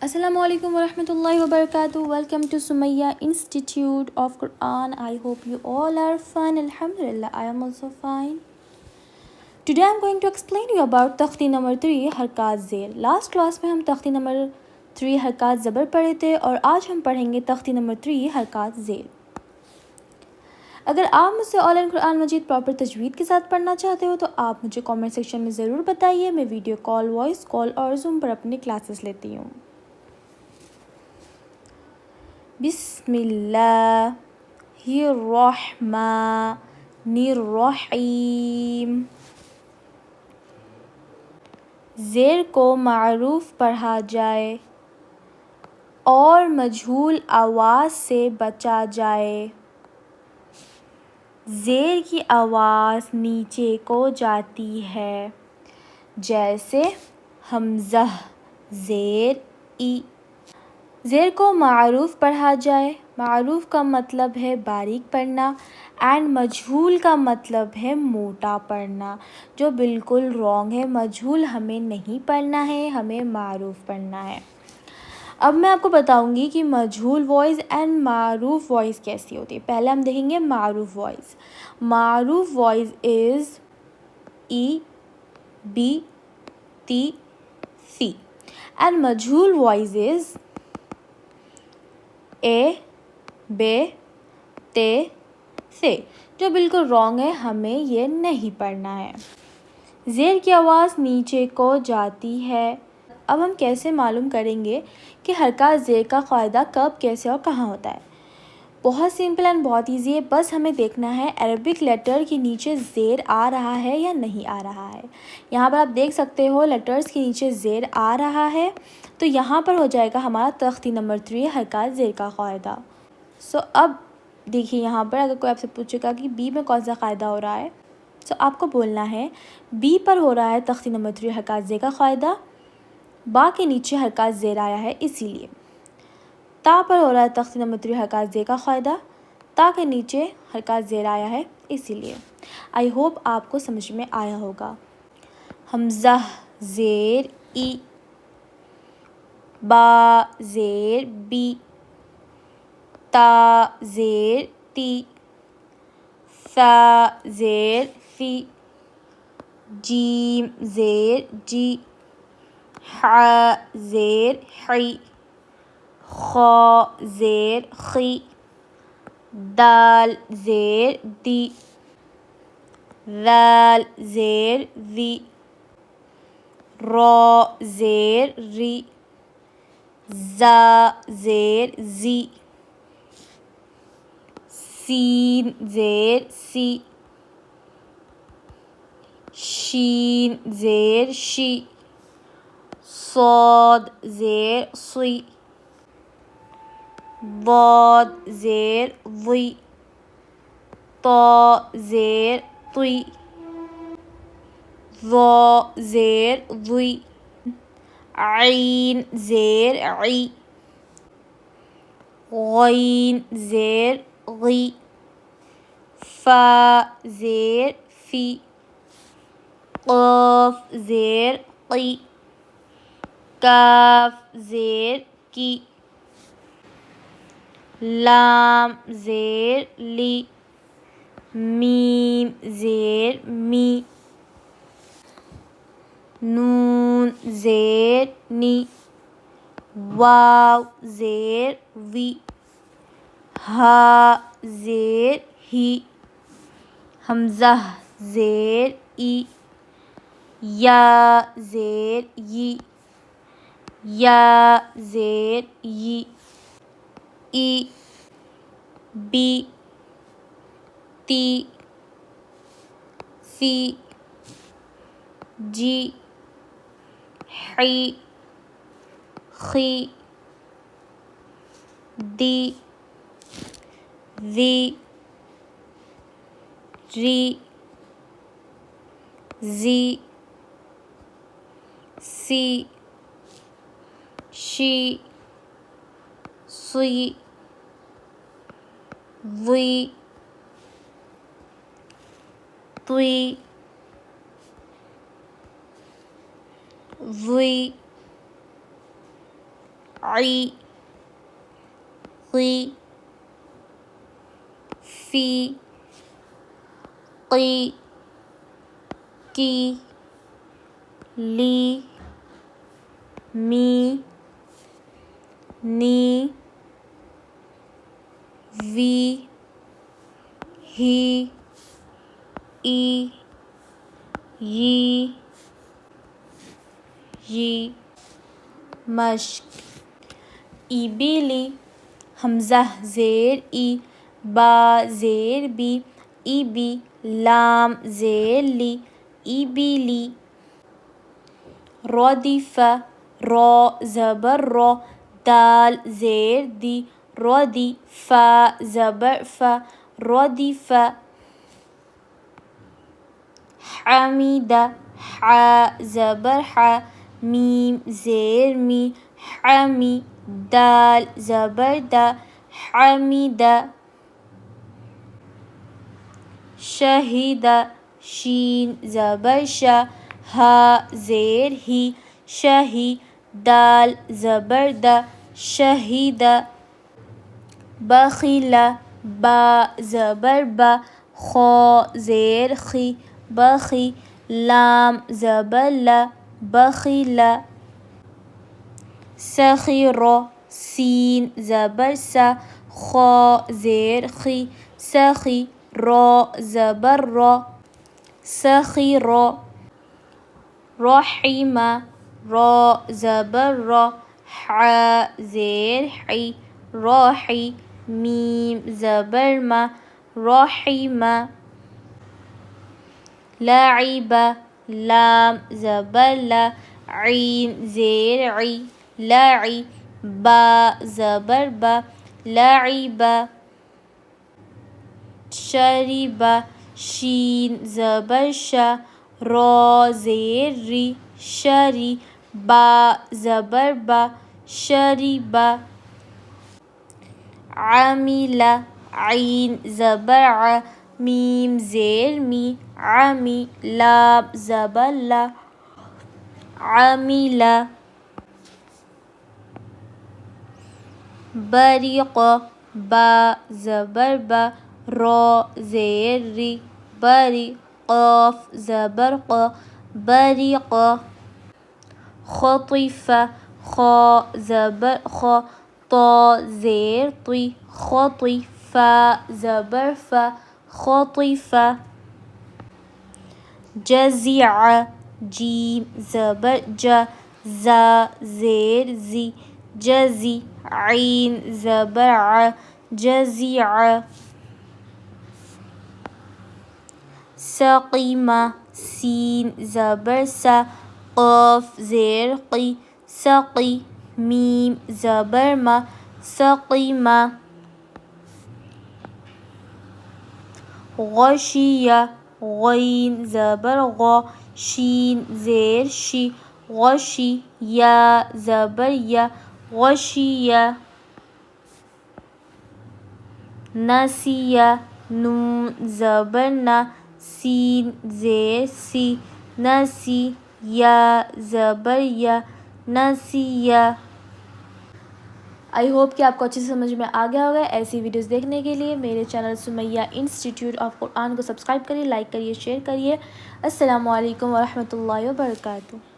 Assalamu alaikum warahmatullahi wabarakatuh. Welcome to Sumaya Institute of Quran. I hope you all are fine. Alhamdulillah, I am also fine. Today I am going to explain you about तख्ती number 3 हरकत ज़ेर. Last class में हम तख्ती number 3 हरकत ज़बर पढ़े थे और आज हम पढ़ेंगे तख्ती नंबर 3 हरकत ज़ेर. अगर आप मुझसे ऑनलाइन कुरान मजीद प्रॉपर तजवीद के साथ पढ़ना चाहते हो तो आप मुझे कमेंट सेक्शन में ज़रूर बताइए. मैं वीडियो कॉल, वॉइस कॉल और ज़ूम पर अपनी क्लासेस लेती हूँ. बिस्मिल्लाहिर्रहमानिर्रहीम. ज़ेर को मारूफ पढ़ा जाए और मजहूल आवाज़ से बचा जाए. ज़ेर की आवाज़ नीचे को जाती है, जैसे हमज़ा ज़ेर ई. ज़ेर को मारूफ पढ़ा जाए. मारूफ का मतलब है बारीक पढ़ना एंड मजहूल का मतलब है मोटा पढ़ना, जो बिल्कुल रॉन्ग है. मजहूल हमें नहीं पढ़ना है, हमें मारूफ पढ़ना है. अब मैं आपको बताऊंगी कि मजहूल वॉइस एंड मारूफ वॉइस कैसी होती है. पहले हम देखेंगे मारूफ वॉइस. मारूफ वॉइस इज़ ई, बी, ती, सी एंड मजहूल वॉइस इज़ ए, बे, ते, से, जो बिल्कुल रॉन्ग है. हमें ये नहीं पढ़ना है. ज़ेर की आवाज़ नीचे को जाती है. अब हम कैसे मालूम करेंगे कि हरकत ज़ेर का क़ायदा कब, कैसे और कहाँ होता है. बहुत सिंपल एंड बहुत इजी है. बस हमें देखना है अरबिक लेटर के नीचे ज़ेर आ रहा है या नहीं आ रहा है. यहाँ पर आप देख सकते हो लेटर्स के नीचे ज़ेर आ रहा है, तो यहाँ पर हो जाएगा हमारा तख्ती नंबर 3 हरकत ज़ेर का क़ायदा. अब देखिए यहाँ पर अगर कोई आपसे पूछेगा कि बी में कौन सा क़ायदा हो रहा है, तो आपको बोलना है बी पर हो रहा है तख्ती नंबर 3 हरकत ज़ेर का क़ायदा. बा के नीचे हरकत ज़ेर आया है इसीलिए. ता पर हो रहा है तख्ती नंबर 3 हरकत ज़ेर का क़ायदा. ता के नीचे हरकत ज़ेर आया है इसीलिए. आई होप आपको समझ में आया होगा. हमज़ा ज़ेर ई, बा ज़ेर बी, ता ज़ेर ती, सा ज़ेर फ़ी, जीम ज़ेर जी, हा ज़ेर ही, खा ज़ेर खी, दाल ज़ेर दी, ज़ाल ज़ेर ज़ी, रा ज़ेर री, ज़ा ज़ेर ज़ी, सीन ज़ेर सी, शीन ज़ेर शी, साद ज़ेर सी, ضاد ज़ेर ज़ी, ता ज़ेर ती, ज़ा ज़ेर ज़ी, आइन ज़ेर ई, गीन ज़ेर गी, फा ज़ेर फ़ी, क़ाफ ज़ेर क़ी, काफ ज़ेर की, लाम ज़ेर ली, मीम ज़ेर मी, नून ज़ेर नी, वाव ज़ेर वी, हा ज़ेर ही, हमज़ा ज़ेर ई, या ज़ेर यी, या ज़ेर यी, ई, बी, ती, सी, जी, ही, खी, दी, ज़ी, री, ज़ी, सी, शी, सी, वी, तुई, वी, عی قی فی قی کی لی می نی وی ہی ای ی مشق ای بیلی حمزہ زیر ای با زیر بی ای بی لام زیر لی ای بیلی ردیف را زبر را دال زیر دی ردی فا زبر فا ردیف حمید ح زبر ح میم زیر می حمی دال زبر دا حمید شہید شین زبر ش ہ زیر ہی شہی دال زبر دا شہید بخیل با زبر با خا زیر خی بخی لام زبر ل بخیل سخیر سین زبر س خا زیر خی سخی را زبر را سخیر رحیم را زبر را ح زیر حی راحی میم زبر ما رحیم لعب لام زبر لا عین زیر عی لعی با زبر با لعب شریب شین زبر ش را زیر ری شری با زبر با شریب عمیل عین زبر ع میم زیر می عمی لام زبر لا عمیل بریق با زبر با را زیر ری بری قاف زبر قا بریق خطیف خا زبر خا طا زیر طی خطی فا زبر فا خطیف جزیع جیم زبر جا زا زیر زی جزی عین زبر ع جزیع سقیم سین زبر سا قاف زیر قی سقی میم زبر ما سقیم غشیہ غین زبر غا شین زیر شی غشی یا زبر یا غشیہ نسیہ نون زبر نا سین زیر سی نسی یا زبر یا نسیہ آئی ہوپ کہ آپ کو اچھے سے سمجھ میں آ گیا ہوگا۔ ایسی ویڈیوز دیکھنے کے لیے میرے چینل سمیہ انسٹیٹیوٹ آف قرآن کو سبسکرائب کریے، لائک کریے، شیئر کریے۔ السلام علیکم ورحمۃ اللہ وبرکاتہ۔